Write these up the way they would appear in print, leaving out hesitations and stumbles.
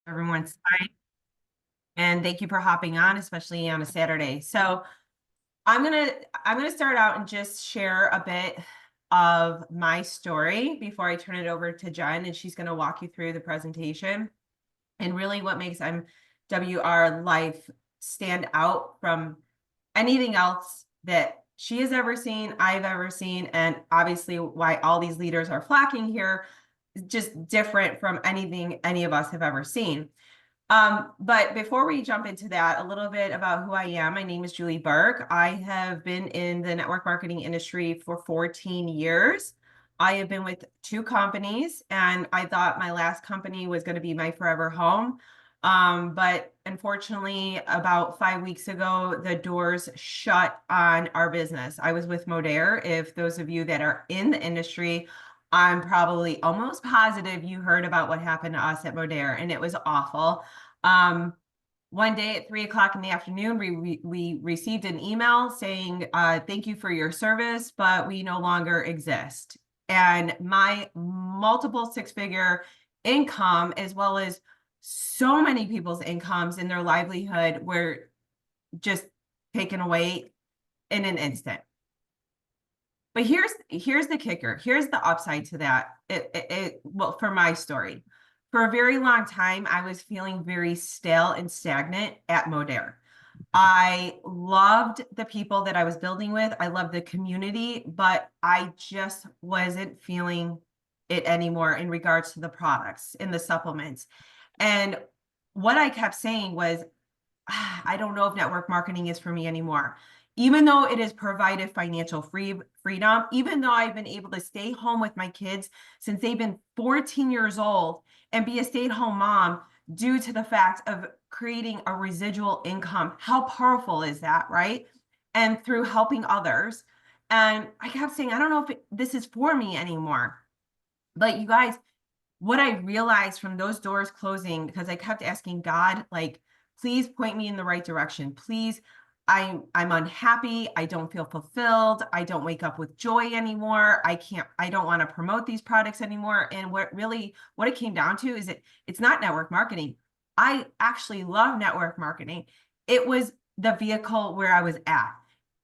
Everyone's fine. And thank you for hopping on, especially on a Saturday. So I'm gonna I'm gonna start out and just share a bit of my story before I turn it over to Jen, and she's gonna walk you through the presentation and really what makes MWR Life stand out from anything else that she has ever seen, I've ever seen, and obviously why all these leaders are flocking here, just different from anything any of us have ever seen. But before we jump into that, a little bit about who I am. My name is Julie Burke. I have been in the network marketing industry for 14 years. I have been with two companies, and I thought my last company was going to be my forever home. But unfortunately, about 5 weeks ago, the doors shut on our business. I was with Modere. If those of you that are in the industry, I'm probably almost positive you heard about what happened to us at Modere, and it was awful. One day at 3 o'clock in the afternoon, we received an email saying, thank you for your service, but we no longer exist. And my multiple six-figure income, as well as so many people's incomes and their livelihood, were just taken away in an instant. But here's the kicker. Here's the upside to that. Well, for my story, for a very long time, I was feeling very stale and stagnant at Modere. I loved the people that I was building with. I loved the community, but I just wasn't feeling it anymore in regards to the products and the supplements. And what I kept saying was, I don't know if network marketing is for me anymore. Even though it has provided financial freedom, even though I've been able to stay home with my kids since they've been 14 years old and be a stay-at-home mom due to the fact of creating a residual income. How powerful is that, right? And through helping others. And I kept saying, I don't know if this is for me anymore. But you guys, what I realized from those doors closing, because I kept asking God, like, please point me in the right direction. Please, I'm unhappy. I don't feel fulfilled. I don't wake up with joy anymore. I don't want to promote these products anymore. And what it came down to is it's not network marketing. I actually love network marketing. It was the vehicle where I was at.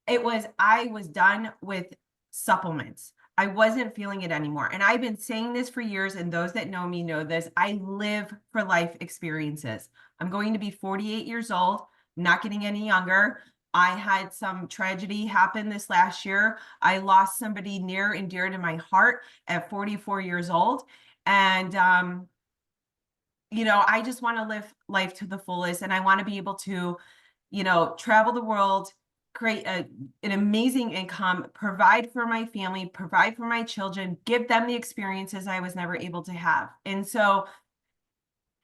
I was done with supplements. I wasn't feeling it anymore. And I've been saying this for years, and those that know me know this. I live for life experiences. I'm going to be 48 years old, not getting any younger. I had some tragedy happen this last year. I lost somebody near and dear to my heart at 44 years old. And, I just want to live life to the fullest. And I want to be able to, travel the world, create an amazing income, provide for my family, provide for my children, give them the experiences I was never able to have. And so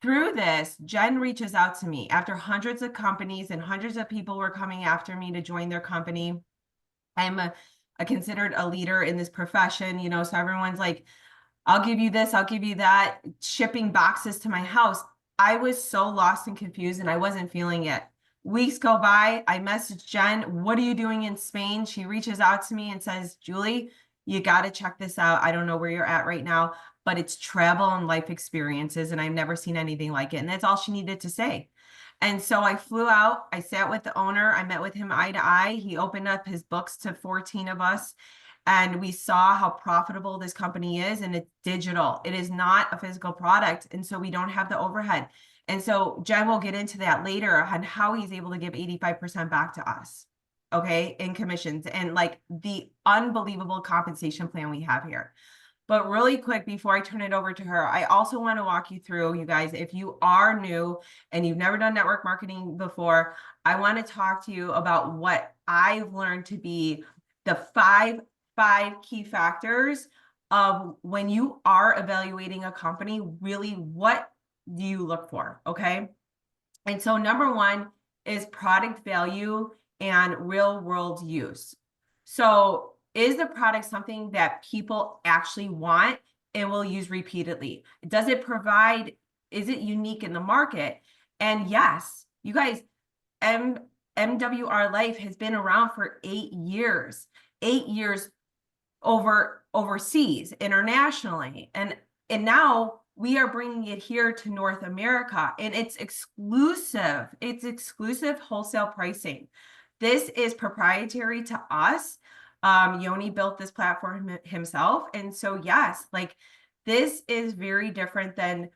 through this, Jen reaches out to me after hundreds of companies and hundreds of people were coming after me to join their company. I'm considered a leader in this profession, so everyone's like, I'll give you this, I'll give you that, shipping boxes to my house. I was so lost and confused and I wasn't feeling it. Weeks go by, I message Jen, what are you doing in Spain? She reaches out to me and says, Julie, you got to check this out. I don't know where you're at right now, but it's travel and life experiences, and I've never seen anything like it. And that's all she needed to say. And so I flew out, I sat with the owner, I met with him eye to eye. He opened up his books to 14 of us, and we saw how profitable this company is, and it's digital. It is not a physical product, and so we don't have the overhead. And so Jen will get into that later on how he's able to give 85% back to us, okay, in commissions, and like the unbelievable compensation plan we have here. But really quick, before I turn it over to her, I also want to walk you through, you guys, if you are new and you've never done network marketing before, I want to talk to you about what I've learned to be the five key factors of when you are evaluating a company, really what do you look for, okay? And so number one is product value and real world use. So is the product something that people actually want and will use repeatedly? Is it unique in the market? And yes, you guys, MWR Life has been around for 8 years, 8 years overseas, internationally. And now we are bringing it here to North America, and it's exclusive. It's exclusive wholesale pricing. This is proprietary to us. Yoni built this platform himself. And so, yes, like this is very different than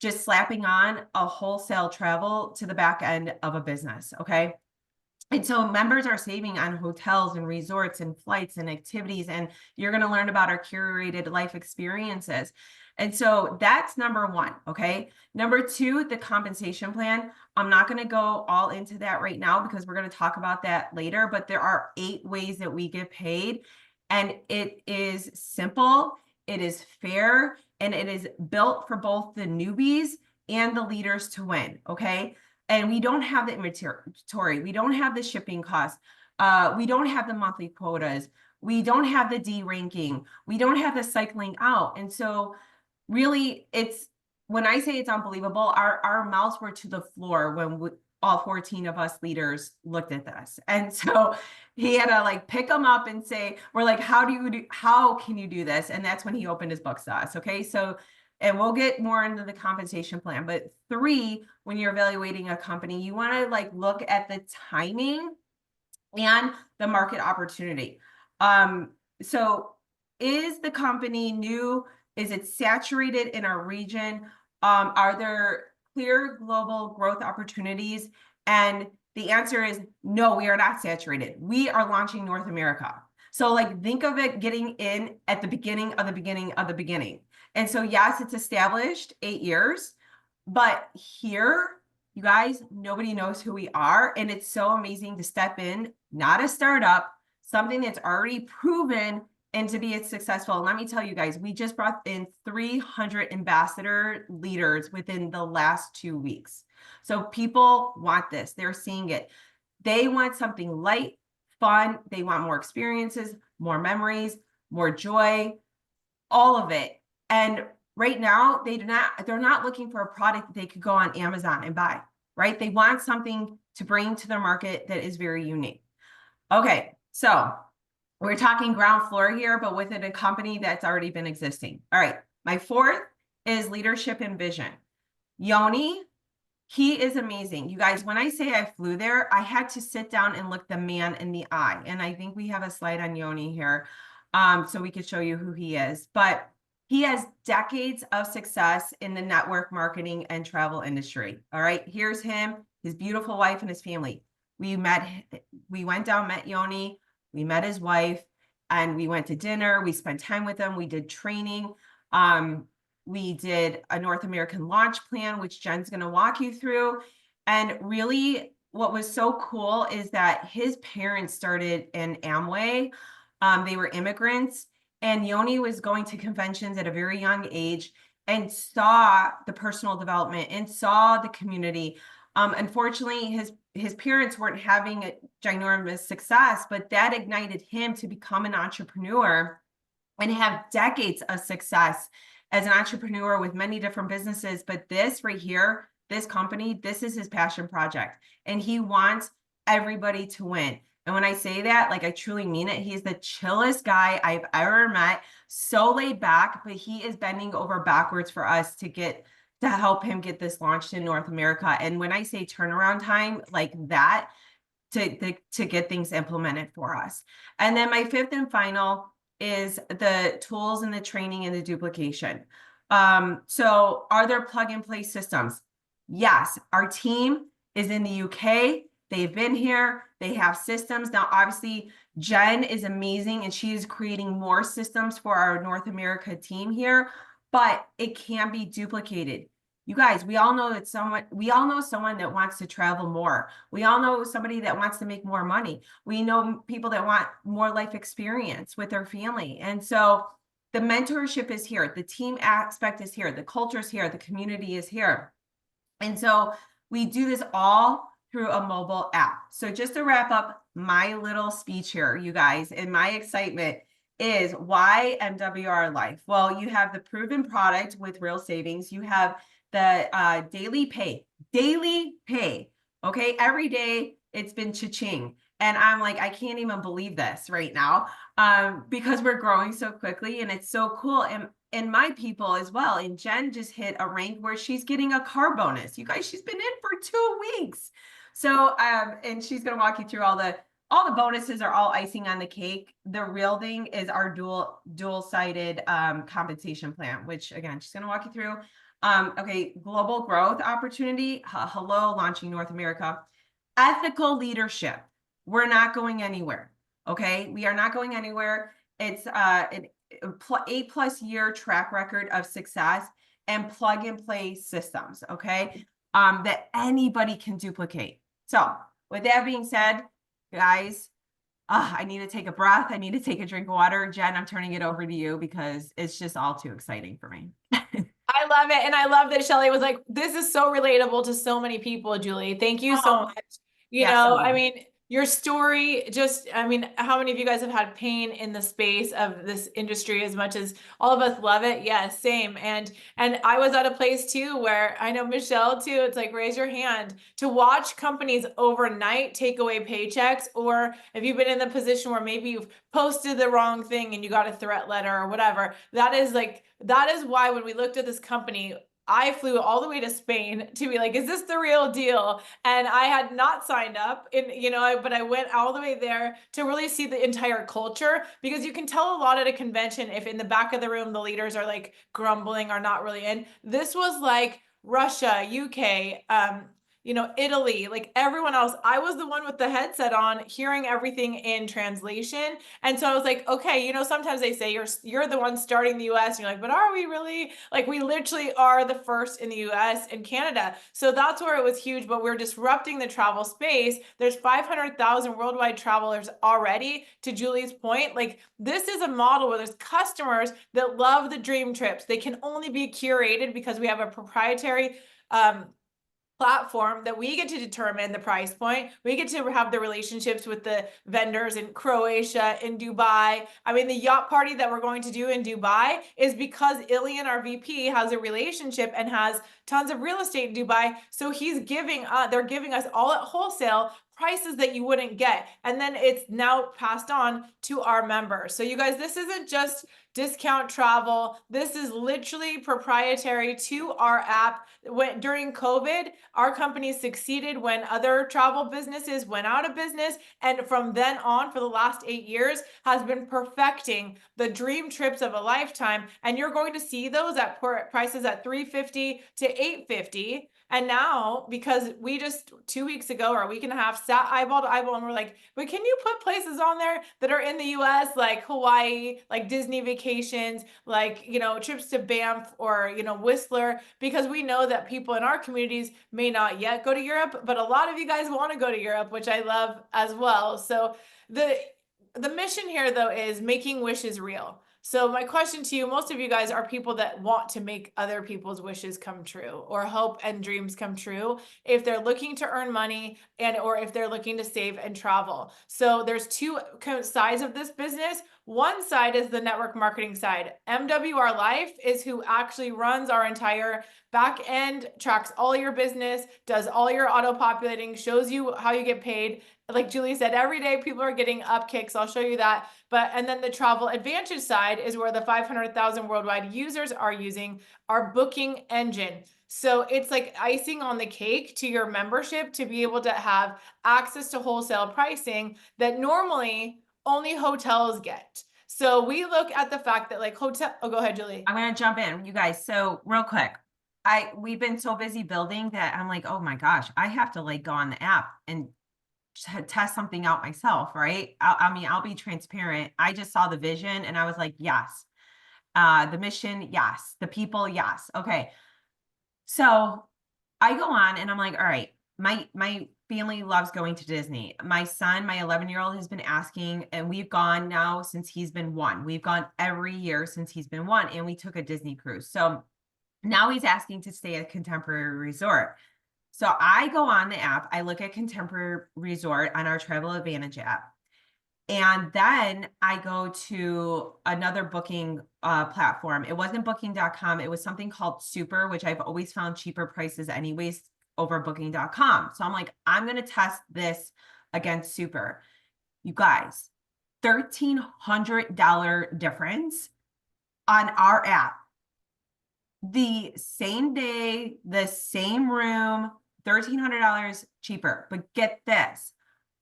just slapping on a wholesale travel to the back end of a business. Okay. And so members are saving on hotels and resorts and flights and activities, and you're going to learn about our curated life experiences. And so that's number one, okay? Number two, the compensation plan. I'm not going to go all into that right now because we're going to talk about that later, but there are 8 ways that we get paid, and it is simple, it is fair, and it is built for both the newbies and the leaders to win, okay? And we don't have the inventory. We don't have the shipping costs. We don't have the monthly quotas. We don't have the D ranking. We don't have the cycling out. And so really it's, when I say it's unbelievable, our mouths were to the floor when all 14 of us leaders looked at this. And so he had to like pick them up and say, we're like, how can you do this? And that's when he opened his books to us. Okay. So, and we'll get more into the compensation plan, but 3, when you're evaluating a company, you want to like look at the timing and the market opportunity. So is the company new? Is it saturated in our region? Are there clear global growth opportunities? And the answer is no, we are not saturated. We are launching North America. So like, think of it getting in at the beginning of the beginning of the beginning. And so, yes, it's established 8 years, but here, you guys, nobody knows who we are. And it's so amazing to step in, not a startup, something that's already proven and to be successful. And let me tell you guys, we just brought in 300 ambassador leaders within the last 2 weeks. So people want this. They're seeing it. They want something light, fun. They want more experiences, more memories, more joy, all of it. And right now, they're not looking for a product that they could go on Amazon and buy, right? They want something to bring to their market that is very unique. Okay, so we're talking ground floor here, but within a company that's already been existing. All right, my 4th is leadership and vision. Yoni, he is amazing. You guys, when I say I flew there, I had to sit down and look the man in the eye. And I think we have a slide on Yoni here, so we could show you who he is. But he has decades of success in the network marketing and travel industry. All right, here's him, his beautiful wife and his family. We went down, met Yoni, we met his wife, and we went to dinner. We spent time with him. We did training. We did a North American launch plan, which Jen's going to walk you through. And really, what was so cool is that his parents started in Amway. They were immigrants. And Yoni was going to conventions at a very young age and saw the personal development and saw the community. Unfortunately, his parents weren't having a ginormous success, but that ignited him to become an entrepreneur and have decades of success as an entrepreneur with many different businesses. But this right here, this company, this is his passion project. And he wants everybody to win. And when I say that, like, I truly mean it. He's the chillest guy I've ever met, so laid back, but he is bending over backwards for us to help him get this launched in North America. And when I say turnaround time, like that, to get things implemented for us. And then my 5th and final is the tools and the training and the duplication. So are there plug and play systems? Yes, our team is in the UK. They've been here. They have systems. Now, obviously, Jen is amazing, and she is creating more systems for our North America team here, but it can be duplicated. You guys, we all know someone that wants to travel more. We all know somebody that wants to make more money. We know people that want more life experience with their family. And so the mentorship is here. The team aspect is here. The culture is here. The community is here. And so we do this all through a mobile app. So just to wrap up my little speech here, you guys, and my excitement is why MWR Life? Well, you have the proven product with real savings. You have the daily pay. Okay, every day it's been cha-ching. And I'm like, I can't even believe this right now because we're growing so quickly and it's so cool. And and my people as well. And Jen just hit a rank where she's getting a car bonus. You guys, she's been in for 2 weeks. So, and she's going to walk you through all the bonuses are all icing on the cake. The real thing is our dual-sided compensation plan, which again, she's going to walk you through. Okay, global growth opportunity. Hello, launching North America. Ethical leadership. We're not going anywhere. Okay, we are not going anywhere. It's an 8+ year track record of success and plug and play systems. Okay, that anybody can duplicate. So with that being said, guys, I need to take a breath. I need to take a drink of water. Jen, I'm turning it over to you because it's just all too exciting for me. I love it. And I love that Shelly was like, this is so relatable to so many people, Julie. Thank you so much. I Absolutely. mean, your story just, I mean, how many of you guys have had pain in the space of this industry as much as all of us love it? Yes, same. And I was at a place too where I know Michelle too, it's like raise your hand to watch companies overnight take away paychecks, or if you've been in the position where maybe you've posted the wrong thing and you got a threat letter or whatever, that is why when we looked at this company, I flew all the way to Spain to be like, is this the real deal? And I had not signed up but I went all the way there to really see the entire culture, because you can tell a lot at a convention if in the back of the room, the leaders are like grumbling or not really in. This was like Russia, UK, Italy, like everyone else. I was the one with the headset on, hearing everything in translation. And so I was like, okay, sometimes they say you're the one starting the US, and you're like, but are we really? Like, we literally are the first in the US and Canada. So that's where it was huge, but we're disrupting the travel space. There's 500,000 worldwide travelers already. To Julie's point, like, this is a model where there's customers that love the dream trips. They can only be curated because we have a proprietary platform that we get to determine the price point. We get to have the relationships with the vendors in Croatia, in Dubai. I mean, the yacht party that we're going to do in Dubai is because Ilian, our VP, has a relationship and has tons of real estate in Dubai. So they're giving us all at wholesale prices that you wouldn't get. And then it's now passed on to our members. So you guys, this isn't just discount travel. This is literally proprietary to our app. During COVID, our company succeeded when other travel businesses went out of business. And from then on, for the last 8 years, has been perfecting the dream trips of a lifetime. And you're going to see those at prices at $350 to $850. And now, because we just 2 weeks ago or a week and a half sat eyeball to eyeball and we're like, but can you put places on there that are in the US, like Hawaii, like Disney vacations, like, trips to Banff or, Whistler, because we know that people in our communities may not yet go to Europe, but a lot of you guys want to go to Europe, which I love as well. So the mission here, though, is making wishes real. So my question to you, most of you guys are people that want to make other people's wishes come true, or hope and dreams come true, if they're looking to earn money or if they're looking to save and travel. So there's two sides of this business. One side is the network marketing side. MWR Life is who actually runs our entire back end, tracks all your business, does all your auto populating, shows you how you get paid. Like Julie said, every day people are getting up kicks. I'll show you that. And then the travel advantage side is where the 500,000 worldwide users are using our booking engine. So it's like icing on the cake to your membership to be able to have access to wholesale pricing that normally only hotels get. So we look at the fact that go ahead, Julie. I'm going to jump in, you guys. So real quick, we've been so busy building that I'm like, oh my gosh, I have to go on the app and test something out myself, right? I'll be transparent. I just saw the vision and I was like, yes. The mission, yes. The people, yes. Okay. So I go on and I'm like, all right, my family loves going to Disney. My son, my 11-year-old, has been asking, and we've gone now since he's been 1. We've gone every year since he's been 1, and we took a Disney cruise. So now he's asking to stay at Contemporary Resort. So I go on the app, I look at Contemporary Resort on our Travel Advantage app. And then I go to another booking platform. It wasn't booking.com. It was something called Super, which I've always found cheaper prices anyways over booking.com. So I'm like, I'm going to test this against Super. You guys, $1,300 difference on our app. the same day, the same room, $1,300 cheaper. But get this,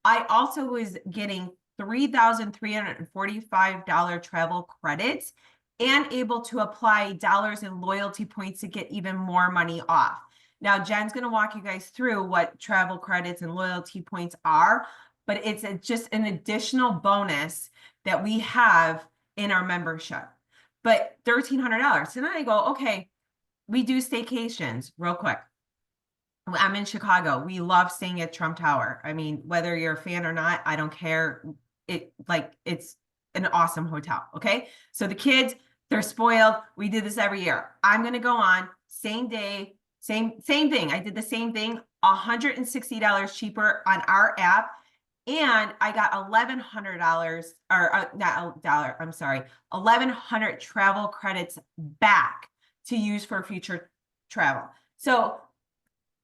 I also was getting $3,345 travel credits and able to apply dollars and loyalty points to get even more money off. Now, Jen's going to walk you guys through what travel credits and loyalty points are, but it's just an additional bonus that we have in our membership. But $1,300. So then I go, okay, we do staycations real quick. I'm in Chicago. We love staying at Trump Tower. I mean, whether you're a fan or not, I don't care. It's an awesome hotel. Okay. So the kids, they're spoiled. We do this every year. I'm going to go on same day, same thing. I did the same thing, $160 cheaper on our app. And I got $1,100 or not a dollar, I'm sorry, 1,100 travel credits back to use for future travel. So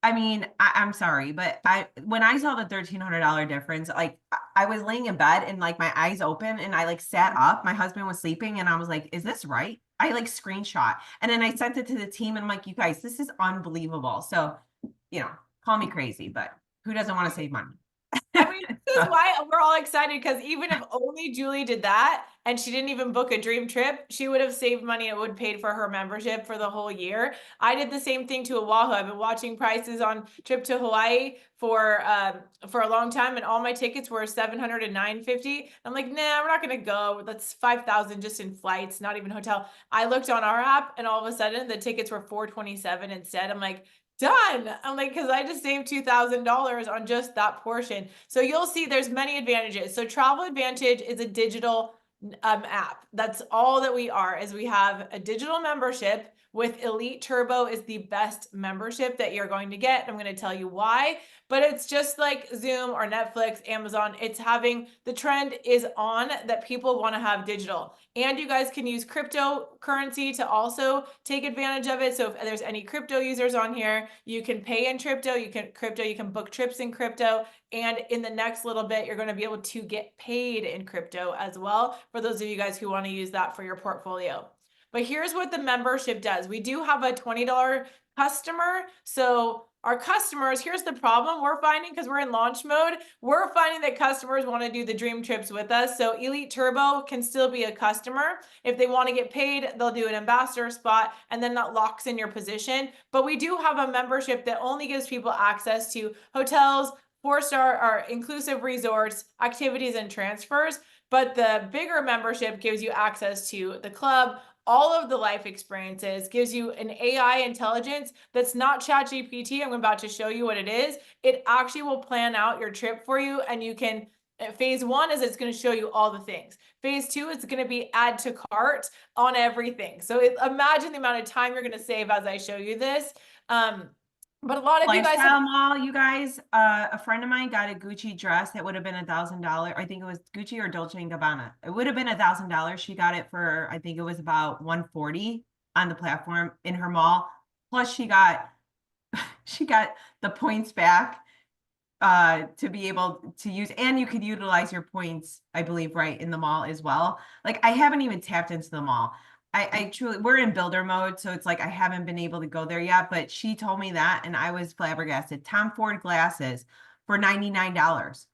I mean, I'm sorry, but when I saw the $1,300 difference, like I was laying in bed and like my eyes open and I like sat up. My husband was sleeping and I was like, is this right? I like screenshot and then I sent it to the team and I'm like, you guys, this is unbelievable. So, call me crazy, but who doesn't want to save money? I mean, this is why we're all excited, because even if only Julie did that and she didn't even book a dream trip, she would have saved money. It would paid for her membership for the whole year. I did the same thing to Oahu. I've been watching prices on trip to Hawaii for a long time, and all my tickets were $700 and $950. I'm like, nah, we're not gonna go. That's $5,000 just in flights, not even hotel. I looked on our app, and all of a sudden the tickets were $427 instead. I'm like, done. I'm like, because I just saved $2,000 on just that portion. So you'll see there's many advantages. So Travel Advantage is a digital app. That's all that we are, is we have a digital membership with Elite Turbo is the best membership that you're going to get. I'm going to tell you why, but it's just like Zoom or Netflix, Amazon. It's having, the trend is on that people want to have digital, and you guys can use cryptocurrency to also take advantage of it. So if there's any crypto users on here, you can pay in crypto, you can book trips in crypto. And in the next little bit, you're going to be able to get paid in crypto as well, for those of you guys who want to use that for your portfolio. But here's what the membership does. We do have a $20 customer. So our customers, here's the problem we're finding, because we're in launch mode, we're finding that customers want to do the dream trips with us. So Elite Turbo can still be a customer. If they want to get paid, they'll do an ambassador spot, and then that locks in your position. But we do have a membership that only gives people access to hotels, 4-star or inclusive resorts, activities, and transfers. But the bigger membership gives you access to the club, all of the life experiences, gives you an AI intelligence that's not ChatGPT. I'm about to show you what it is. It actually will plan out your trip for you, and you can, phase 1 is it's going to show you all the things. Phase 2 is going to be add to cart on everything. So imagine the amount of time you're going to save as I show you this. But a lot of you guys Lifestyle Mall, you guys, a friend of mine got a Gucci dress that would have been $1,000. I think it was Gucci or Dolce and Gabbana. It would have been $1,000. She got it for, I think it was about 140 on the platform in her mall. Plus she got the points back to be able to use, and you could utilize your points, I believe, right in the mall as well. Like I haven't even tapped into the mall. I truly, we're in builder mode, so it's like I haven't been able to go there yet, but she told me that and I was flabbergasted. Tom Ford glasses for $99.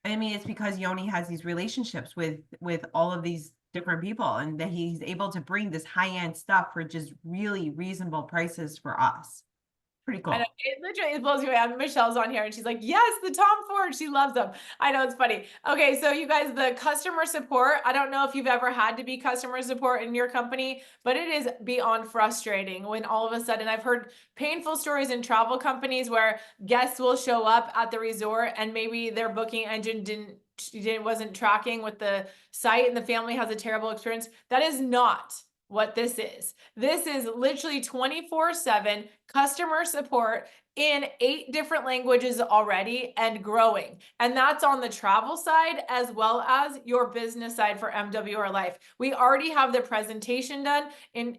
I mean, it's because Yoni has these relationships with all of these different people, and that he's able to bring this high-end stuff for just really reasonable prices for us. Pretty cool. I know, it literally blows me away. Michelle's on here and she's like, yes, the Tom Ford. She loves them. I know, it's funny. Okay, so you guys, the customer support, I don't know if you've ever had to be customer support in your company, but it is beyond frustrating when all of a sudden, I've heard painful stories in travel companies where guests will show up at the resort and maybe their booking engine wasn't tracking with the site, and the family has a terrible experience. That is not what this is. This is literally 24/7 customer support in 8 different languages already and growing. And that's on the travel side as well as your business side for MWR Life. We already have the presentation done in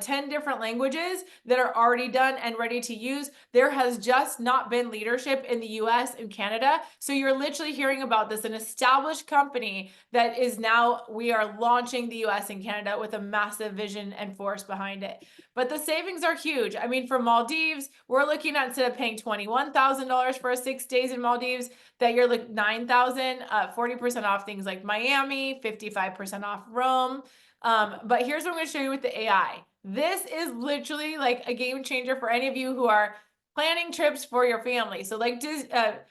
10 different languages that are already done and ready to use. There has just not been leadership in the US and Canada. So you're literally hearing about this, an established company that is now, we are launching the US and Canada with a massive vision and force behind it. But the savings are huge. I mean, for Maldives, we're looking at, instead of paying $21,000 for 6 days in Maldives, that you're like 9,000, 40% off things like Miami, 55% off Rome. But here's what I'm going to show you with the AI. This is literally like a game changer for any of you who are planning trips for your family. So like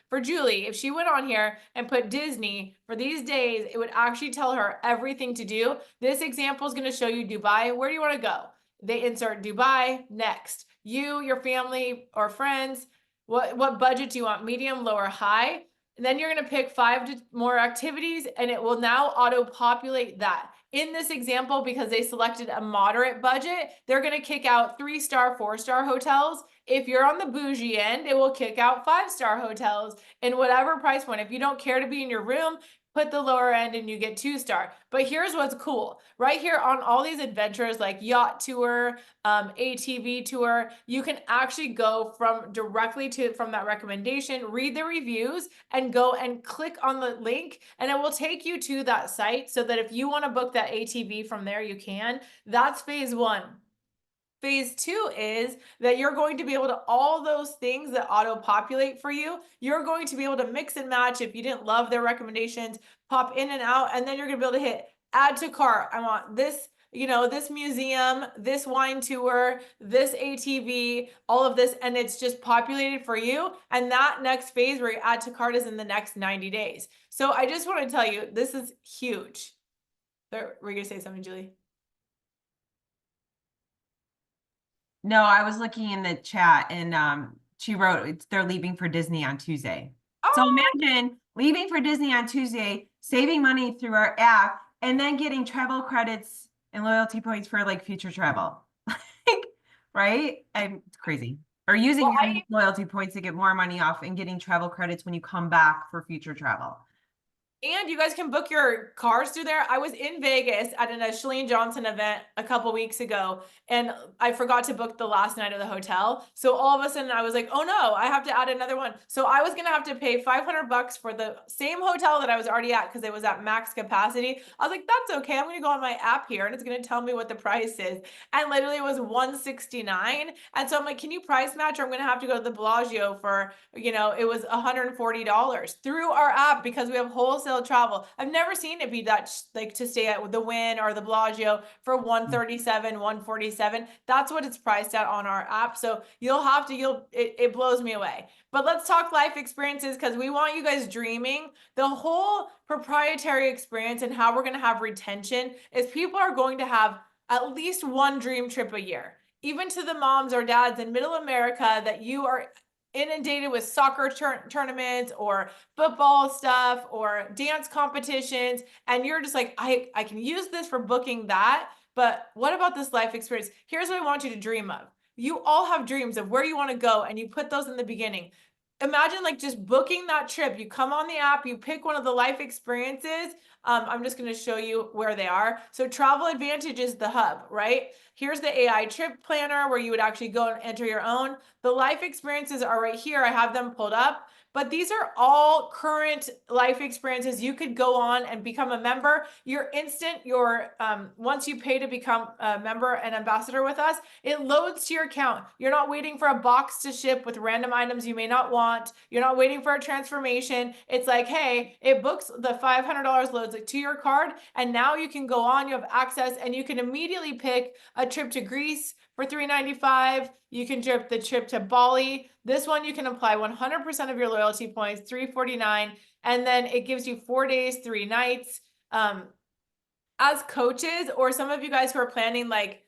for Julie, if she went on here and put Disney for these days, it would actually tell her everything to do. This example is going to show you Dubai. Where do you want to go? They insert Dubai, next. You, your family or friends, what budget do you want? Medium, low, or high? And then you're going to pick 5 more activities, and it will now auto-populate that. In this example, because they selected a moderate budget, they're going to kick out 3-star, 4-star hotels. If you're on the bougie end, it will kick out 5-star hotels in whatever price point. If you don't care to be in your room, put the lower end and you get 2-star. But here's what's cool. Right here on all these adventures like yacht tour, ATV tour, you can actually go from directly from that recommendation, read the reviews, and go and click on the link, and it will take you to that site so that if you want to book that ATV from there, you can. That's phase 1. Phase 2 is that you're going to be able to, all those things that auto-populate for you, you're going to be able to mix and match. If you didn't love their recommendations, pop in and out, and then you're going to be able to hit add to cart. I want this, this museum, this wine tour, this ATV, all of this, and it's just populated for you. And that next phase where you add to cart is in the next 90 days. So I just want to tell you, this is huge. Were you going to say something, Julie? No, I was looking in the chat and she wrote they're leaving for Disney on Tuesday. So Oh, imagine leaving for Disney on Tuesday, saving money through our app, and then getting travel credits and loyalty points for like future travel. Right? It's crazy. Or using well, your loyalty points to get more money off and getting travel credits when you come back for future travel. and you guys can book your cars through there. I was in Vegas at a Chalene Johnson event a couple weeks ago, and I forgot to book the last night of the hotel. So all of a sudden I was like, oh no, I have to add another one. So I was gonna have to pay $500 for the same hotel that I was already at because it was at max capacity. I was like, that's okay. I'm gonna go on my app here and it's gonna tell me what the price is. And literally it was $169. And so I'm like, can you price match, or I'm gonna have to go to the Bellagio for, it was $140 through our app because we have wholesale travel. I've never seen it be that like to stay at the Wynn or the Bellagio for $137, $147. That's what it's priced at on our app. So it blows me away. But let's talk life experiences, because we want you guys dreaming. The whole proprietary experience and how we're going to have retention is people are going to have at least one dream trip a year. Even to the moms or dads in middle America that you are inundated with soccer tournaments or football stuff or dance competitions, and you're just like, I can use this for booking that, but what about this life experience? Here's what I want you to dream of. You all have dreams of where you want to go, and you put those in the beginning. Imagine like just booking that trip. You come on the app, you pick one of the life experiences. I'm just going to show you where they are. So Travel Advantage is the hub, right? Here's the AI trip planner where you would actually go and enter your own. The life experiences are right here. I have them pulled up. But these are all current life experiences. You could go on and become a member. Once you pay to become a member and ambassador with us, it loads to your account. You're not waiting for a box to ship with random items you may not want. You're not waiting for a transformation. It's like, hey, it books the $500 loads it to your card, and now you can go on, you have access, and you can immediately pick a trip to Greece for $395. You can trip the trip to Bali. This one you can apply 100% of your loyalty points, $349, and then it gives you 4 days, 3 nights. As coaches, or some of you guys who are planning like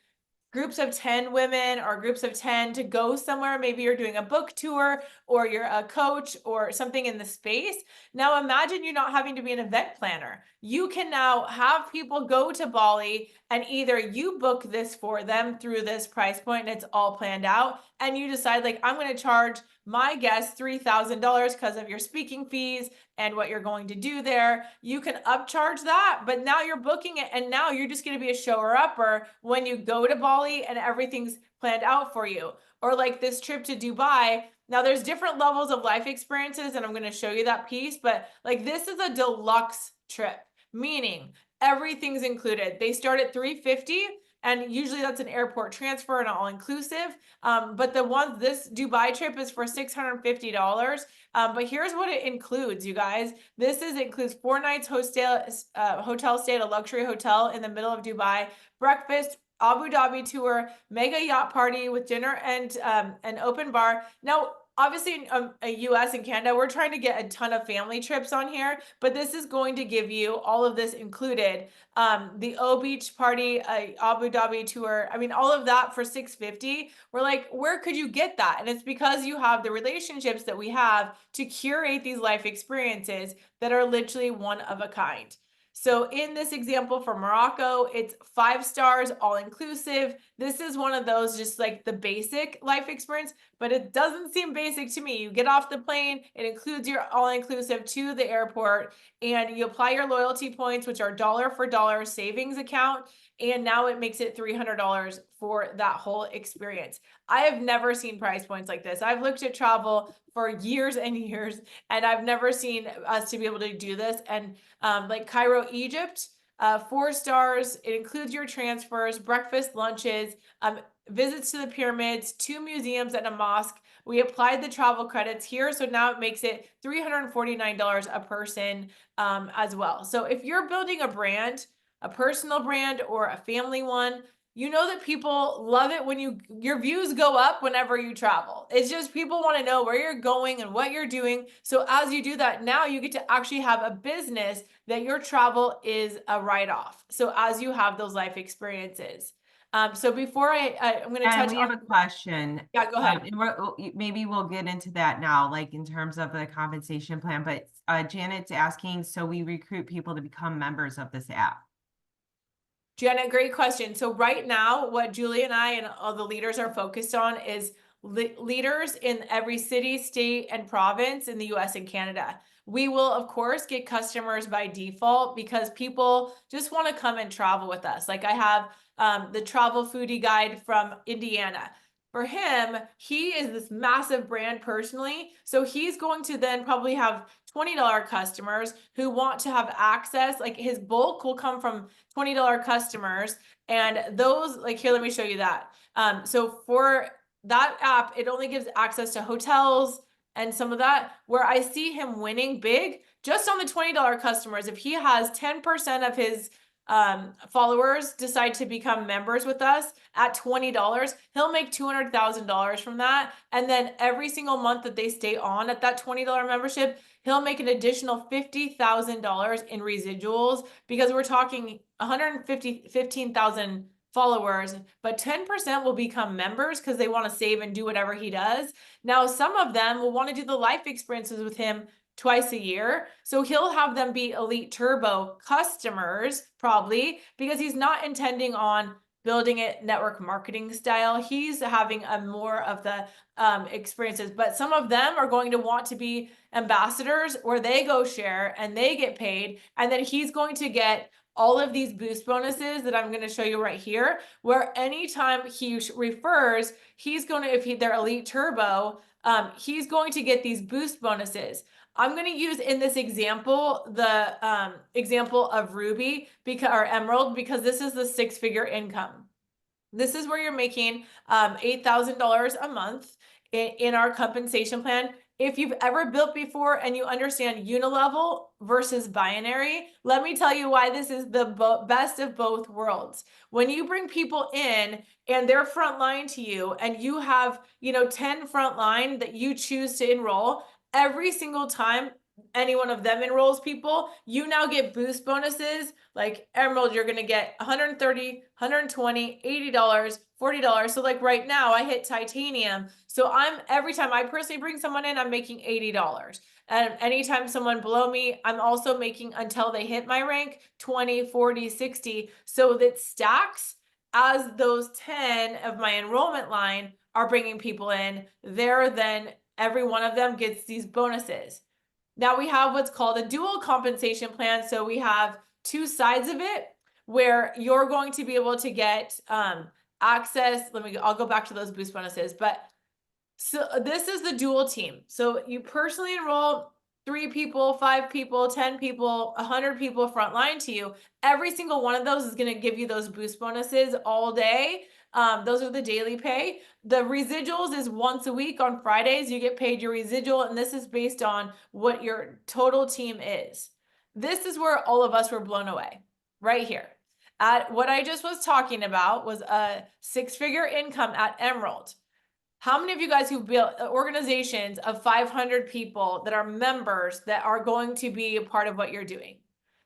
groups of 10 women or groups of 10 to go somewhere. Maybe you're doing a book tour or you're a coach or something in the space. Now imagine you not having to be an event planner. You can now have people go to Bali and either you book this for them through this price point and it's all planned out, and you decide like, I'm going to charge my guests $3,000 because of your speaking fees and what you're going to do there. You can upcharge that, but now you're booking it and now you're just going to be a shower upper when you go to Bali and everything's planned out for you. Or like this trip to Dubai. Now there's different levels of life experiences and I'm going to show you that piece, but like this is a deluxe trip, meaning everything's included. They start at $350 and usually that's an airport transfer and all inclusive. But this Dubai trip is for $650. But here's what it includes, you guys. Includes 4 nights hotel stay at a luxury hotel in the middle of Dubai, breakfast, Abu Dhabi tour, mega yacht party with dinner and an open bar. Now, obviously in US and Canada, we're trying to get a ton of family trips on here, but this is going to give you all of this included. The O Beach party, Abu Dhabi tour, I mean, all of that for $650. We're like, where could you get that? And it's because you have the relationships that we have to curate these life experiences that are literally one of a kind. So in this example for Morocco, it's 5 stars, all inclusive. This is one of those just like the basic life experience, but it doesn't seem basic to me. You get off the plane, it includes your all inclusive to the airport, and you apply your loyalty points, which are dollar for dollar savings account. And now it makes it $300 for that whole experience. I have never seen price points like this. I've looked at travel for years and years, and I've never seen us to be able to do this. And like Cairo, Egypt, 4 stars. It includes your transfers, breakfast, lunches, visits to the pyramids, 2 museums and a mosque. We applied the travel credits here, so now it makes it $349 a person as well. So if you're building a brand, a personal brand or a family one, you know that people love it when your views go up whenever you travel. It's just people want to know where you're going and what you're doing. So as you do that, now you get to actually have a business that your travel is a write-off. So as you have those life experiences. So before I'm going to touch we on. have a question. Yeah, go ahead. And maybe we'll get into that now, like in terms of the compensation plan. But Janet's asking, so we recruit people to become members of this app. Janet, great question. So right now, what Julie and I and all the leaders are focused on is leaders in every city, state, and province in the US and Canada. We will, of course, get customers by default because people just want to come and travel with us. Like I have the travel foodie guide from Indiana. For him, he is this massive brand personally. So he's going to then probably have $20 customers who want to have access. Like his bulk will come from $20 customers. And those, like here, let me show you that. So for that app, it only gives access to hotels and some of that, where I see him winning big just on the $20 customers. If he has 10% of his followers decide to become members with us at $20, he'll make $200,000 from that. And then every single month that they stay on at that $20 membership, he'll make an additional $50,000 in residuals, because we're talking 15,000 followers, but 10% will become members because they want to save and do whatever he does. Now, some of them will want to do the life experiences with him twice a year. So he'll have them be Elite Turbo customers probably, because he's not intending on building it network marketing style. He's having a more of the experiences, but some of them are going to want to be ambassadors where they go share and they get paid. And then he's going to get all of these boost bonuses that I'm going to show you right here, where anytime he refers, he's going to, if they're Elite Turbo, he's going to get these boost bonuses. I'm going to use in this example, the example of Ruby or Emerald, because this is the 6-figure income. This is where you're making $8,000 a month in our compensation plan. If you've ever built before and you understand unilevel versus binary, let me tell you why this is the best of both worlds. When you bring people in and they're frontline to you, and you have, 10 frontline that you choose to enroll, every single time any one of them enrolls people, you now get boost bonuses. Like Emerald, you're going to get 130, 120, $80, $40. So like right now I hit Titanium. So every time I personally bring someone in, I'm making $80. And anytime someone below me, I'm also making, until they hit my rank, 20, 40, 60. So that stacks as those 10 of my enrollment line are bringing people in there, then every one of them gets these bonuses. Now we have what's called a dual compensation plan. So we have two sides of it where you're going to be able to get access. I'll go back to those boost bonuses, but so this is the dual team. So you personally enroll 3 people, 5 people, 10 people, 100 people frontline to you. Every single one of those is going to give you those boost bonuses all day. Those are the daily pay. The residuals is once a week on Fridays. You get paid your residual, and this is based on what your total team is. This is where all of us were blown away, right here. At what I just was talking about was a 6-figure income at Emerald. How many of you guys who've built organizations of 500 people that are members that are going to be a part of what you're doing?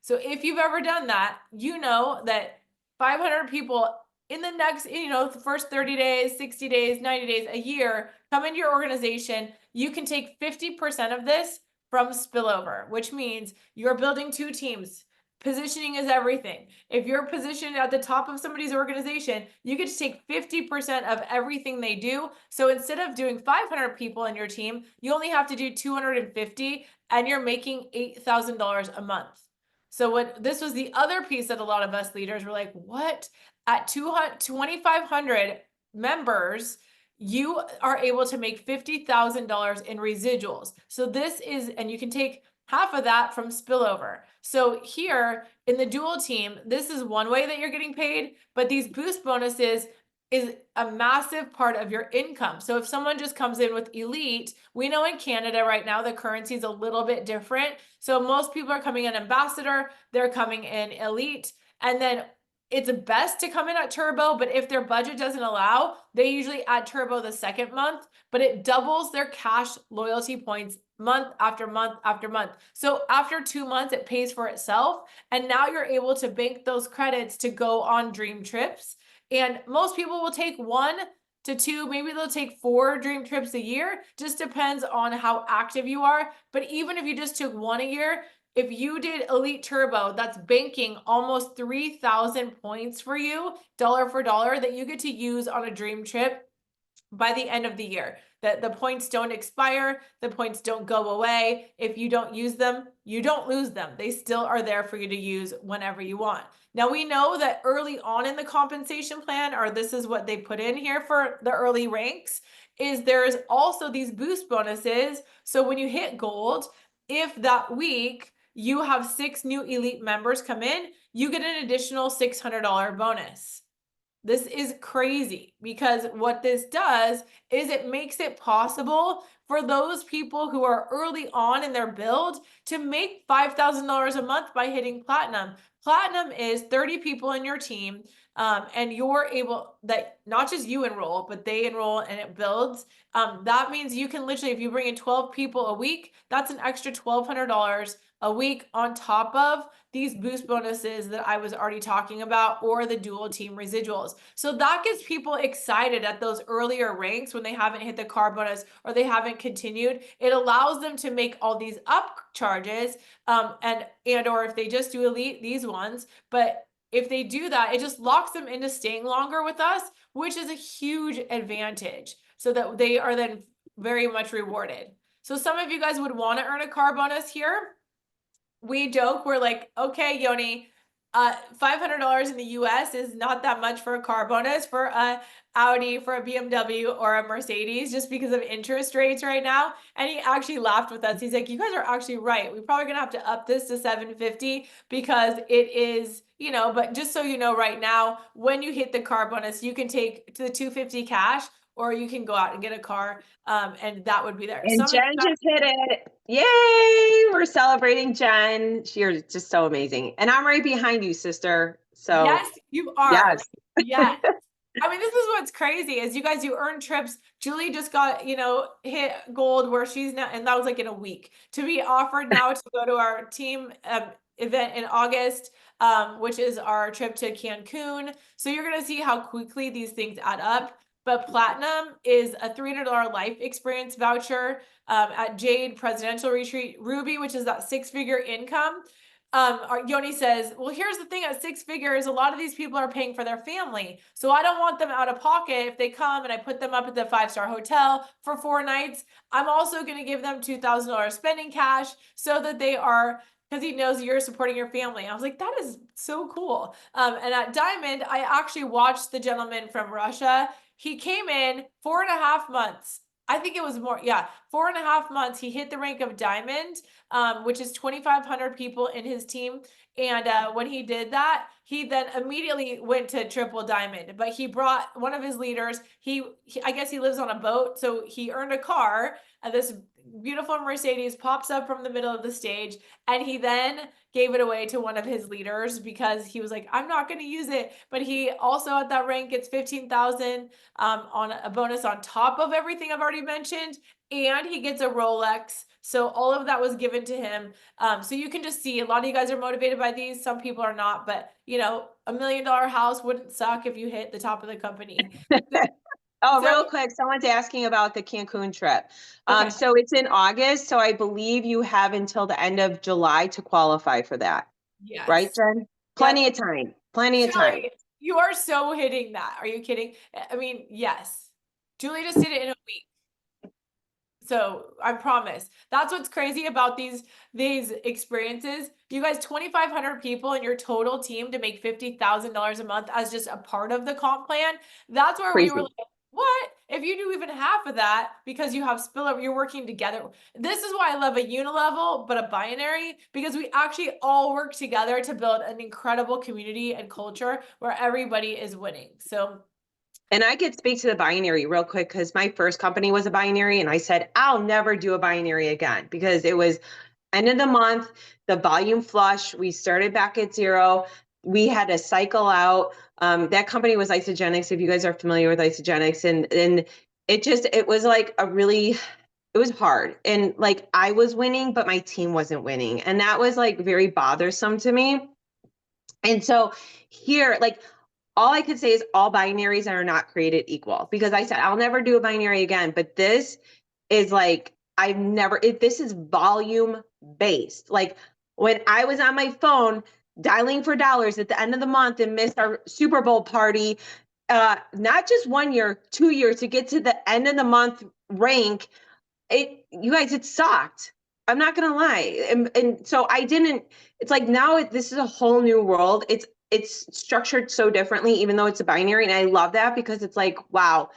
So if you've ever done that, you know that 500 people in the next, the first 30 days, 60 days, 90 days, a year, come into your organization, you can take 50% of this from spillover, which means you're building 2 teams. Positioning is everything. If you're positioned at the top of somebody's organization, you get to take 50% of everything they do. So instead of doing 500 people in your team, you only have to do 250, and you're making $8,000 a month. So this was the other piece that a lot of us leaders were like, what? At 2,500 members, you are able to make $50,000 in residuals. So this is, and you can take half of that from spillover. So here in the dual team, this is one way that you're getting paid, but these boost bonuses is a massive part of your income. So if someone just comes in with elite, we know in Canada right now, the currency is a little bit different. So most people are coming in ambassador, they're coming in elite, and then it's best to come in at turbo, but if their budget doesn't allow, they usually add turbo the second month, but it doubles their cash loyalty points month after month after month. So after 2 months, it pays for itself. And now you're able to bank those credits to go on dream trips. And most people will take 1 to 2, maybe they'll take 4 dream trips a year. Just depends on how active you are. But even if you just took 1 a year, if you did Elite Turbo, that's banking almost 3,000 points for you, dollar for dollar, that you get to use on a dream trip by the end of the year. That the points don't expire, the points don't go away. If you don't use them, you don't lose them. They still are there for you to use whenever you want. Now we know that early on in the compensation plan, or this is what they put in here for the early ranks, is there's also these boost bonuses. So when you hit gold, if that week you have 6 new elite members come in, you get an additional $600 bonus. This is crazy, because what this does is it makes it possible for those people who are early on in their build to make $5,000 a month by hitting platinum. Platinum is 30 people in your team, and you're able, that not just you enroll, but they enroll and it builds. That means you can literally, if you bring in 12 people a week, that's an extra $1,200 a week on top of these boost bonuses that I was already talking about, or the dual team residuals. So that gets people excited at those earlier ranks when they haven't hit the car bonus or they haven't continued. It allows them to make all these up charges, and or if they just do elite, these ones. But if they do that, it just locks them into staying longer with us, which is a huge advantage, so that they are then very much rewarded. So some of you guys would want to earn a car bonus here. We joke, we're like, okay, Yoni, $500 in the US is not that much for a car bonus for a Audi, for a BMW, or a Mercedes, just because of interest rates right now. And he actually laughed with us. He's like, you guys are actually right. We're probably gonna have to up this to 750 because it is, but just so you know, right now, when you hit the car bonus, you can take to the 250 cash, or you can go out and get a car, and that would be there. And Jen just hit it. Yay! We're celebrating Jen. You're just so amazing. And I'm right behind you, sister. So yes, you are. yes. Yes. I mean, this is what's crazy is you guys, you earn trips. Julie just got, hit gold where she's now, and that was like in a week to be offered now to go to our team event in August, which is our trip to Cancun. So you're going to see how quickly these things add up. But platinum is a $300 life experience voucher at Jade Presidential Retreat. Ruby, which is that 6-figure income. Yoni says, well, here's the thing, at 6 figures, a lot of these people are paying for their family. So I don't want them out of pocket. If they come and I put them up at the 5-star hotel for 4 nights, I'm also going to give them $2,000 spending cash so that they are, because he knows you're supporting your family. I was like, that is so cool. And at Diamond, I actually watched the gentleman from Russia. He came in 4.5 months. I think it was more, 4.5 months. He hit the rank of Diamond, which is 2,500 people in his team. And when he did that, he then immediately went to triple diamond. But he brought one of his leaders. I guess he lives on a boat, so he earned a car. And this beautiful Mercedes pops up from the middle of the stage, and he then gave it away to one of his leaders because he was like, I'm not going to use it. But he also at that rank gets 15,000 on a bonus on top of everything I've already mentioned, and he gets a Rolex. So all of that was given to him. So you can just see a lot of you guys are motivated by these. Some people are not, but $1 million house wouldn't suck if you hit the top of the company. Oh, So- real quick, someone's asking about the Cancun trip. Okay. So it's in August, so I believe you have until the end of July to qualify for that. Yes. Right, Jen? Plenty of time. Plenty of time. Julie, you are so hitting that. Are you kidding? I mean, yes. Julie just did it in a week. So I promise. That's what's crazy about these experiences. You guys, 2,500 people in your total team to make $50,000 a month as just a part of the comp plan. That's where Crazy. we were like, what? If you do even half of that because you have spillover, you're working together. This is why I love a unilevel, but a binary, because we actually all work together to build an incredible community and culture where everybody is winning. So And I could speak to the binary real quick because my first company was a binary, and I said, I'll never do a binary again because it was end of the month, the volume flush. We started back at 0. We had to cycle out. That company was Isogenics, if you guys are familiar with Isogenics. And it was like it was hard. And like I was winning, but my team wasn't winning. And that was like very bothersome to me. And so here, like, all I could say is all binaries are not created equal, because I said I'll never do a binary again. But this is like this is volume based. Like when I was on my phone dialing for dollars at the end of the month and missed our Super Bowl party, not just 1 year, 2 years to get to the end of the month rank, you guys, it sucked. I'm not gonna lie. And so I didn't, it's like now this is a whole new world. It's structured so differently, even though it's a binary. And I love that because it's like, wow,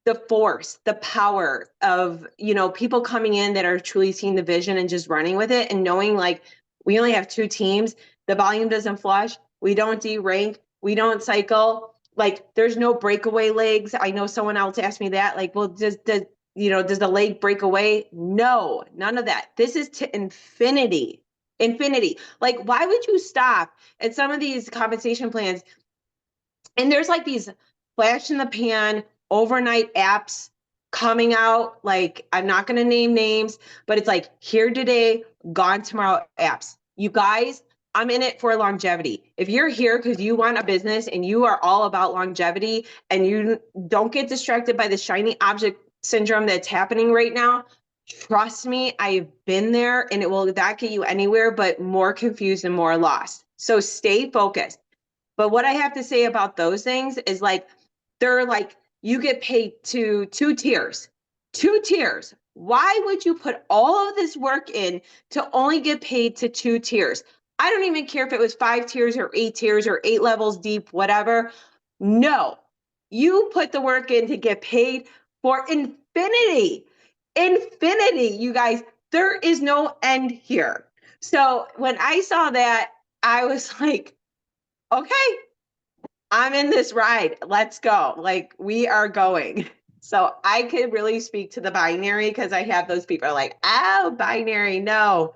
the force, the power of, people coming in that are truly seeing the vision and just running with it and knowing like we only have 2 teams. The volume doesn't flush. We don't derank. We don't cycle. Like there's no breakaway legs. I know someone else asked me that. Like, well, does the leg break away? No, none of that. This is to infinity. Infinity. Like, why would you stop at some of these compensation plans? And there's like these flash in the pan overnight apps coming out. Like, I'm not going to name names, but it's like here today, gone tomorrow apps. You guys, I'm in it for longevity. If you're here because you want a business and you are all about longevity and you don't get distracted by the shiny object syndrome that's happening right now, trust me, I've been there, and it will not get you anywhere but more confused and more lost. So stay focused. But what I have to say about those things is like, they're like, you get paid to 2 tiers. 2 tiers. Why would you put all of this work in to only get paid to 2 tiers? I don't even care if it was 5 tiers or 8 tiers or 8 levels deep, whatever. No, you put the work in to get paid for infinity. Infinity, you guys. There is no end here. So when I saw that, I was like, okay, I'm in this ride. Let's go. Like, we are going. So I could really speak to the binary because I have those people like, oh, binary. No,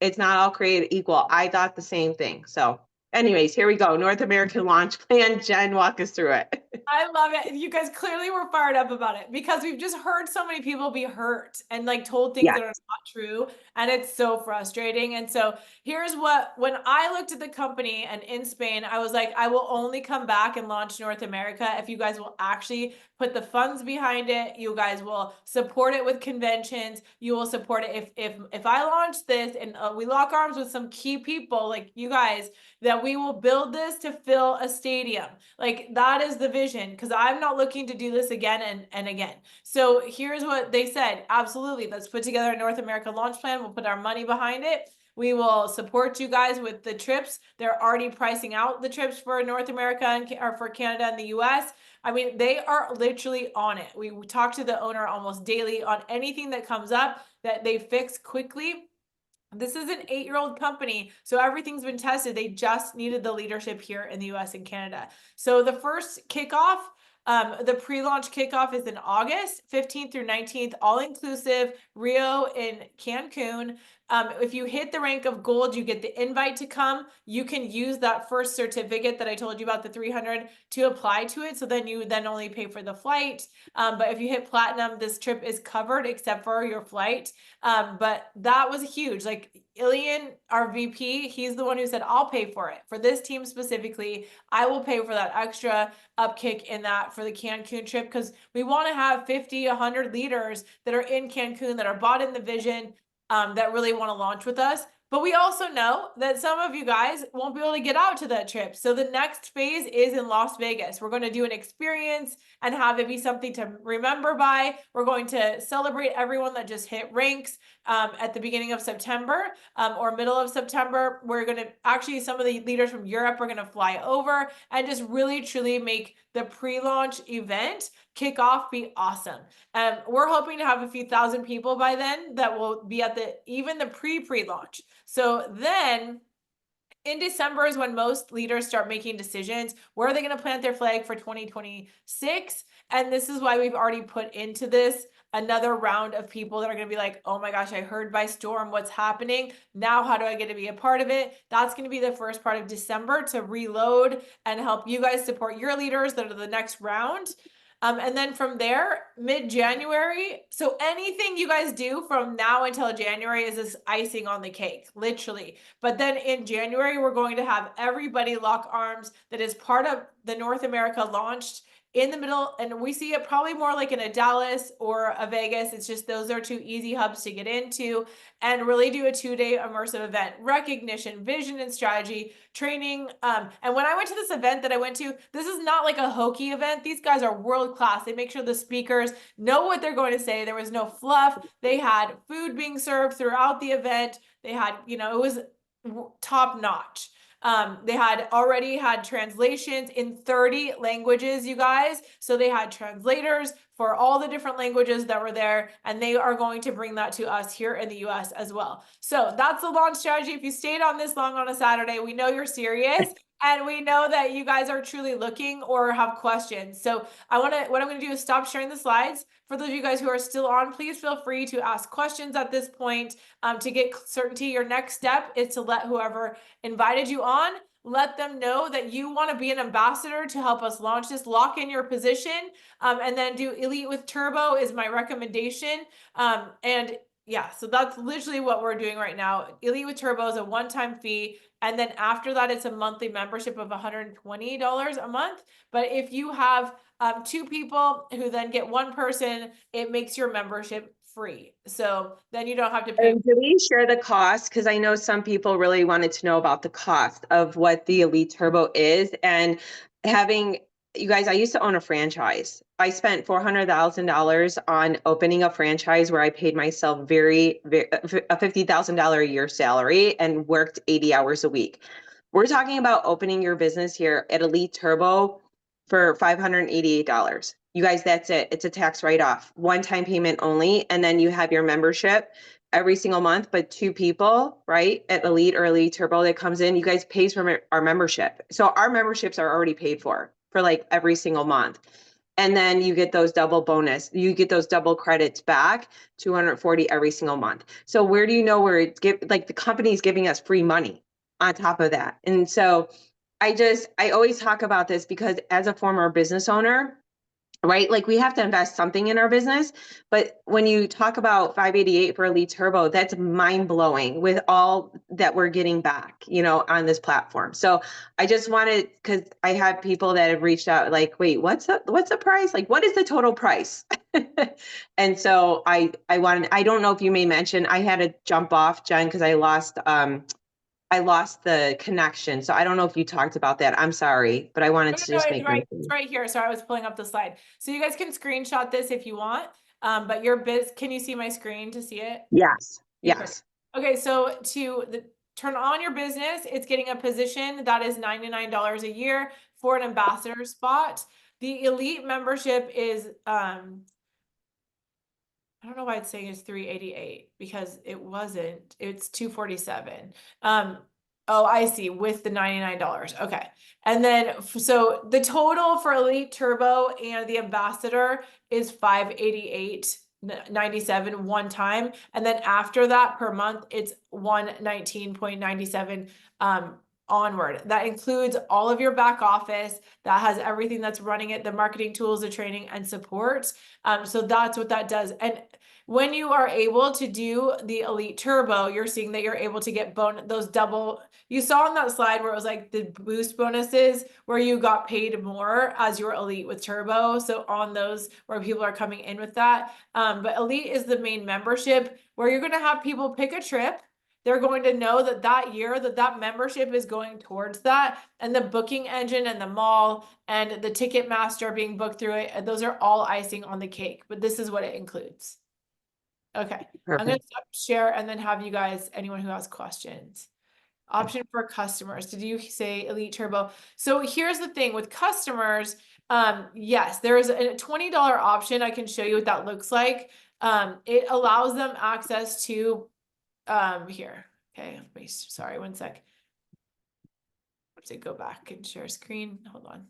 it's not all created equal. I thought the same thing. So Anyways, here we go. North American launch plan. Jen, walk us through it. I love it. You guys clearly were fired up about it because we've just heard so many people be hurt and like told things Yeah. that are not true. And it's so frustrating. And so here's what, when I looked at the company and in Spain, I was like, I will only come back and launch North America if you guys will actually put the funds behind it. You guys will support it with conventions. You will support it. If I launch this and we lock arms with some key people like you guys, that we will build this to fill a stadium. Like that is the vision, because I'm not looking to do this again and again. So here's what they said. Absolutely. Let's put together a North America launch plan. We'll put our money behind it. We will support you guys with the trips. They're already pricing out the trips for North America and or for Canada and the US. I mean, they are literally on it. We talk to the owner almost daily on anything that comes up that they fix quickly. This is an 8-year-old company, so everything's been tested. They just needed the leadership here in the US and Canada. So the first kickoff, the pre-launch kickoff is in August 15th through 19th, all inclusive, Rio in Cancun. If you hit the rank of gold, you get the invite to come. You can use that first certificate that I told you about, the 300, to apply to it. So then you then only pay for the flight. But if you hit platinum, this trip is covered except for your flight. But that was huge. Like Ilian, our VP, he's the one who said, I'll pay for it. For this team specifically, I will pay for that extra upkick in that for the Cancun trip, because we want to have 50, 100 leaders that are in Cancun that are bought in the vision, that really want to launch with us. But we also know that some of you guys won't be able to get out to that trip. So the next phase is in Las Vegas. We're going to do an experience and have it be something to remember by. We're going to celebrate everyone that just hit ranks at the beginning of September or middle of September. We're going to actually, some of the leaders from Europe are going to fly over and just really truly make the pre-launch event kickoff be awesome. We're hoping to have a few thousand people by then that will be at even the pre-launch. So then in December is when most leaders start making decisions. Where are they going to plant their flag for 2026? And this is why we've already put into this another round of people that are going to be like, oh my gosh, I heard by storm what's happening. Now, how do I get to be a part of it? That's going to be the first part of December to reload and help you guys support your leaders that are the next round. And then from there, mid-January, so anything you guys do from now until January is this icing on the cake, literally. But then in January, we're going to have everybody lock arms that is part of the North America launched in the middle, and we see it probably more like in a Dallas or a Vegas. It's just those are two easy hubs to get into, and really do a 2-day immersive event, recognition, vision and strategy, training. And when I went to this event that I went to, this is not like a hokey event. These guys are world class. They make sure the speakers know what they're going to say. There was no fluff. They had food being served throughout the event. They had, it was top notch. They had already had translations in 30 languages, you guys. So they had translators for all the different languages that were there, and they are going to bring that to us here in the US as well. So that's the launch strategy. If you stayed on this long on a Saturday, we know you're serious. And we know that you guys are truly looking or have questions. So what I'm going to do is stop sharing the slides. For those of you guys who are still on, please feel free to ask questions at this point. To get certainty, your next step is to let whoever invited you on, let them know that you want to be an ambassador to help us launch this, lock in your position, and then do Elite with Turbo is my recommendation. And yeah, so that's literally what we're doing right now. Elite with Turbo is a one-time fee. And then after that, it's a monthly membership of $120 a month. But if you have 2 people who then get 1 person, it makes your membership free. So then you don't have to pay. And do we share the cost? Because I know some people really wanted to know about the cost of what the Elite Turbo is. And you guys, I used to own a franchise. I spent $400,000 on opening a franchise where I paid myself a $50,000 a year salary and worked 80 hours a week. We're talking about opening your business here at Elite Turbo for $588. You guys, that's it. It's a tax write-off, one-time payment only. And then you have your membership every single month, but 2 people, right, at Elite or Elite Turbo that comes in, you guys pays for our membership. So our memberships are already paid for like every single month. And then you get those double bonus, you get those double credits back, 240 every single month. So where do you know where the company is giving us free money? on top of that. And so I always talk about this because as a former business owner, right? Like we have to invest something in our business, but when you talk about 588 for Elite Turbo, that's mind blowing with all that we're getting back, on this platform. So I just wanted, because I had people that have reached out like, wait, what's the price? Like, what is the total price? And so I don't know if you may mention, I had to jump off, Jen, because I lost the connection. So I don't know if you talked about that. I'm sorry, but I wanted to just make It's mention. right here. Sorry, I was pulling up the slide. So you guys can screenshot this if you want. But can you see my screen to see it? Yes. Okay, perfect. Yes. Okay, so turn on your business, it's getting a position that is $99 a year for an ambassador spot. The elite membership is I don't know why it's saying it's 388 because it wasn't. It's 247. Oh, I see, with the $99. Okay. And then so the total for Elite Turbo and the Ambassador is 588.97 one time. And then after that per month, it's 119.97 onward. That includes all of your back office, that has everything that's running it, the marketing tools, the training and support. So that's what that does. And when you are able to do the Elite Turbo, you're seeing that you're able to get those double. You saw on that slide where it was like the boost bonuses where you got paid more as your Elite with Turbo. So on those where people are coming in with that. But Elite is the main membership where you're going to have people pick a trip. They're going to know that year that membership is going towards that, and the booking engine and the mall and the ticket master being booked through it. Those are all icing on the cake, but this is what it includes. Okay, I'm going to stop share and then have you guys, anyone who has questions. Option for customers. Did you say Elite Turbo? So here's the thing with customers. Yes, there is a $20 option. I can show you what that looks like. It allows them access to here. Okay, sorry, one sec. Let's go back and share screen. Hold on.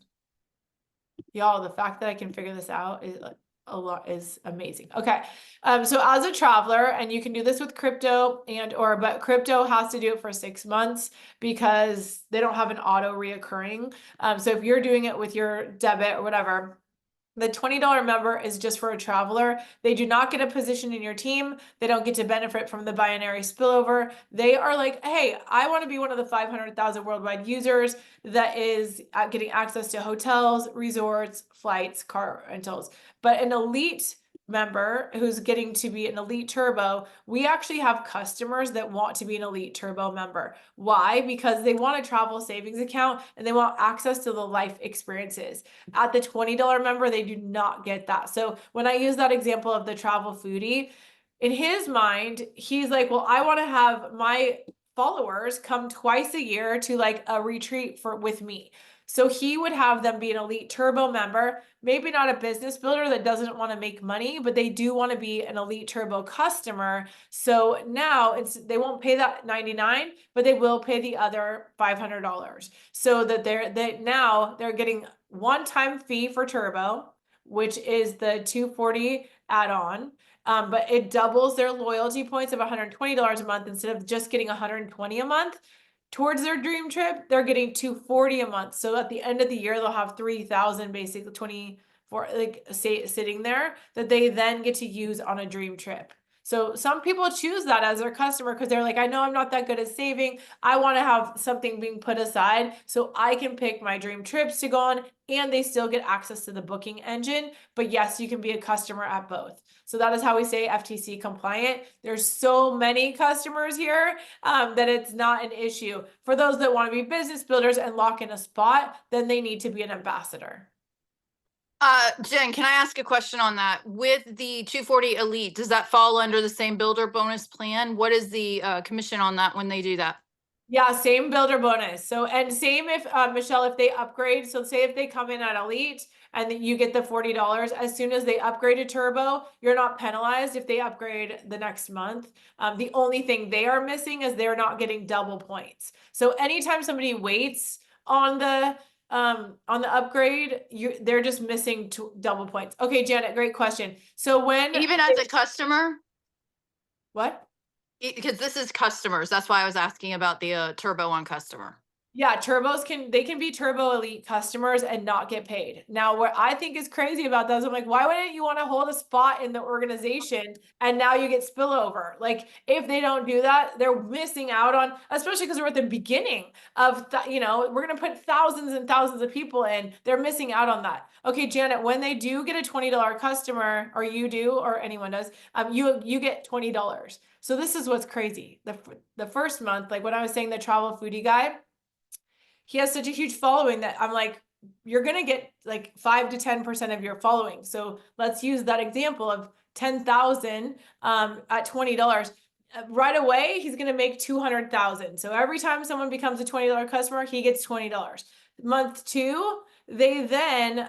Y'all, the fact that I can figure this out is amazing. Okay. So as a traveler, and you can do this with crypto but crypto has to do it for 6 months because they don't have an auto reoccurring. So if you're doing it with your debit or whatever, the $20 member is just for a traveler. They do not get a position in your team. They don't get to benefit from the binary spillover. They are like, hey, I want to be one of the 500,000 worldwide users that is getting access to hotels, resorts, flights, car rentals. But an elite member who's getting to be an Elite Turbo, we actually have customers that want to be an Elite Turbo member. Why? Because they want a travel savings account and they want access to the life experiences. At the $20 member, they do not get that. So when I use that example of the travel foodie, in his mind, he's like, well, I want to have my followers come twice a year to like a retreat with me. So he would have them be an Elite Turbo member, maybe not a business builder that doesn't want to make money, but they do want to be an Elite Turbo customer. So now they won't pay that $99, but they will pay the other $500. So that they're getting one-time fee for Turbo, which is the $240 add-on. But it doubles their loyalty points of $120 a month instead of just getting $120 a month. Towards their dream trip, they're getting $240 a month. So at the end of the year, they'll have 3,000 basically 24 like sitting there that they then get to use on a dream trip. So some people choose that as their customer because they're like, I know I'm not that good at saving. I want to have something being put aside so I can pick my dream trips to go on, and they still get access to the booking engine. But yes, you can be a customer at both. So that is how we say FTC compliant. There's so many customers here that it's not an issue. For those that want to be business builders and lock in a spot, then they need to be an ambassador. Jen, can I ask a question on that? With the 240 Elite, does that fall under the same builder bonus plan? What is the commission on that when they do that? Yeah, same builder bonus. So, and same if, Michelle, if they upgrade, so say if they come in at Elite and then you get the $40, as soon as they upgrade to Turbo, you're not penalized if they upgrade the next month. The only thing they are missing is they're not getting double points. So anytime somebody waits on the upgrade, they're just missing double points. Okay, Janet, great question. So when Even as a customer? what? Because this is customers. That's why I was asking about the turbo on customer. Yeah, turbos can be turbo elite customers and not get paid. Now, what I think is crazy about those, I'm like, why wouldn't you want to hold a spot in the organization and now you get spillover? Like, if they don't do that, they're missing out on, especially because we're at the beginning of, we're going to put thousands and thousands of people in. They're missing out on that. Okay, Janet, when they do get a $20 customer, or you do, or anyone does, you get $20. So this is what's crazy. The first month, like when I was saying, the travel foodie guy, he has such a huge following that I'm like, you're going to get like 5 to 10% of your following. So let's use that example of 10,000 at $20. Right away, he's going to make 200,000. So every time someone becomes a $20 customer, he gets $20. Month 2, they then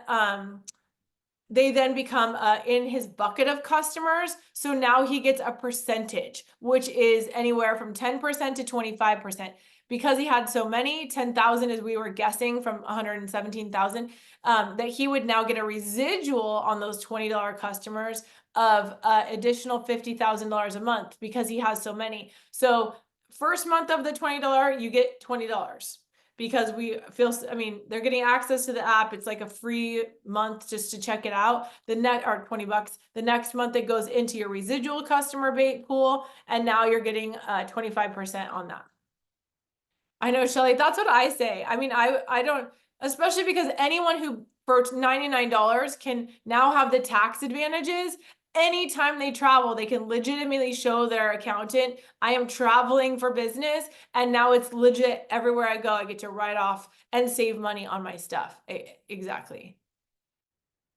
become in his bucket of customers. So now he gets a percentage, which is anywhere from 10% to 25%. Because he had so many, 10,000 as we were guessing from 117,000, that he would now get a residual on those $20 customers of additional $50,000 a month because he has so many. So first month of the $20, you get $20 because we feel, I mean, they're getting access to the app. It's like a free month just to check it out. Or $20. The next month it goes into your residual customer bait pool, and now you're getting 25% on that. I know, Shelly, that's what I say. I mean, I don't, especially because anyone who for $99 can now have the tax advantages. Anytime they travel, they can legitimately show their accountant, I am traveling for business, and now it's legit everywhere I go. I get to write off and save money on my stuff. Exactly.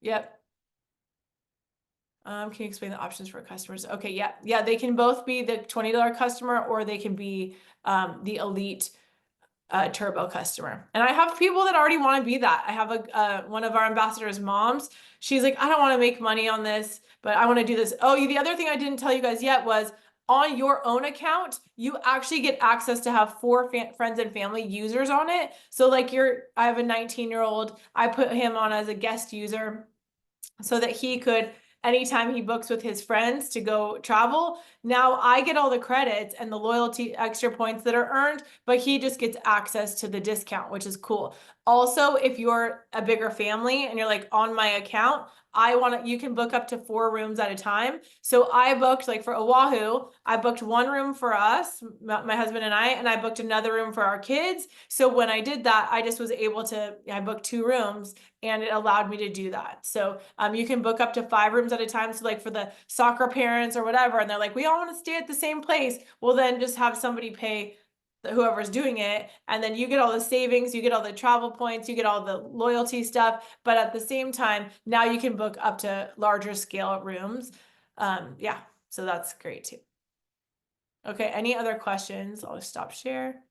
Yep. Can you explain the options for customers? Okay, yeah, they can both be the $20 customer, or they can be the elite turbo customer. And I have people that already want to be that. I have one of our ambassadors' moms. She's like, I don't want to make money on this, but I want to do this. Oh, the other thing I didn't tell you guys yet was on your own account, you actually get access to have 4 friends and family users on it. So like I have a 19-year-old, I put him on as a guest user so that he could, anytime he books with his friends to go travel, now I get all the credits and the loyalty extra points that are earned, but he just gets access to the discount, which is cool. Also, if you're a bigger family and you're like on my account, you can book up to 4 rooms at a time. So I booked, like for Oahu, I booked 1 room for us, my husband and I booked another room for our kids. So when I did that, I just was able to, I booked 2 rooms and it allowed me to do that. So you can book up to 5 rooms at a time. So like for the soccer parents or whatever, and they're like, we all want to stay at the same place. Well, then just have somebody pay whoever's doing it, and then you get all the savings, you get all the travel points, you get all the loyalty stuff, but at the same time, now you can book up to larger scale rooms. Yeah, so that's great too. Okay, any other questions? I'll stop share.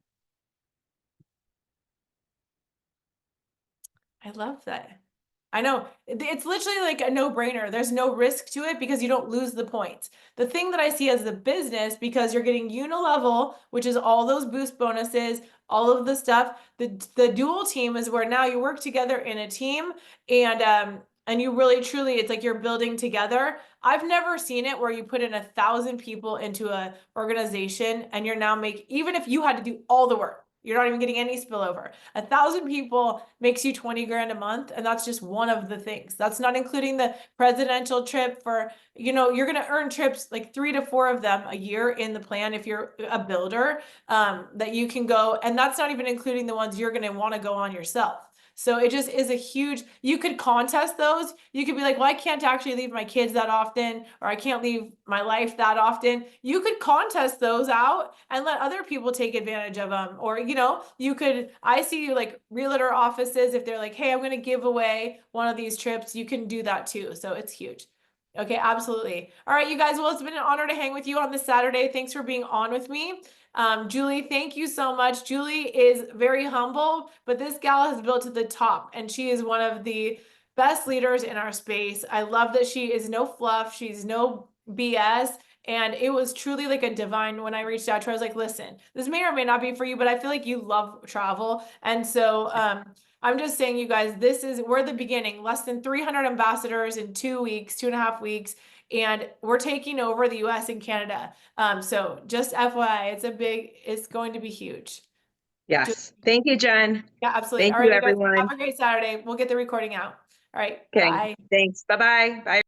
I love that. I know it's literally like a no-brainer. There's no risk to it because you don't lose the points. The thing that I see as the business, because you're getting unilevel, which is all those boost bonuses, all of the stuff. The dual team is where now you work together in a team, and you really truly, it's like you're building together. I've never seen it where you put in 1,000 people into a organization and you're now even if you had to do all the work, you're not even getting any spillover. 1,000 people makes you 20 grand a month. And that's just one of the things. That's not including the presidential trip for, you're going to earn trips, like 3 to 4 of them a year in the plan. If you're a builder, that you can go, and that's not even including the ones you're going to want to go on yourself. So it just is a huge, you could contest those. You could be like, well, I can't actually leave my kids that often, or I can't leave my life that often. You could contest those out and let other people take advantage of them. Or, you could, I see like realtor offices, if they're like, hey, I'm going to give away one of these trips, you can do that too. So it's huge. Okay, absolutely. All right, you guys, well, it's been an honor to hang with you on this Saturday. Thanks for being on with me. Julie, thank you so much. Julie is very humble, but this gal has built to the top, and she is one of the best leaders in our space. I love that she is no fluff. She's no BS. And it was truly like a divine, when I reached out to her, I was like, listen, this may or may not be for you, but I feel like you love travel. And so, I'm just saying, you guys, we're the beginning, less than 300 ambassadors in 2 weeks, 2.5 weeks. and we're taking over the US and Canada. So just FYI, it's going to be huge. Yes. Thank you, Jen. Yeah, absolutely. Thank All you, right, you guys, everyone. have a great Saturday. We'll get the recording out. All right, Okay. bye. Thanks. Bye-bye. Bye.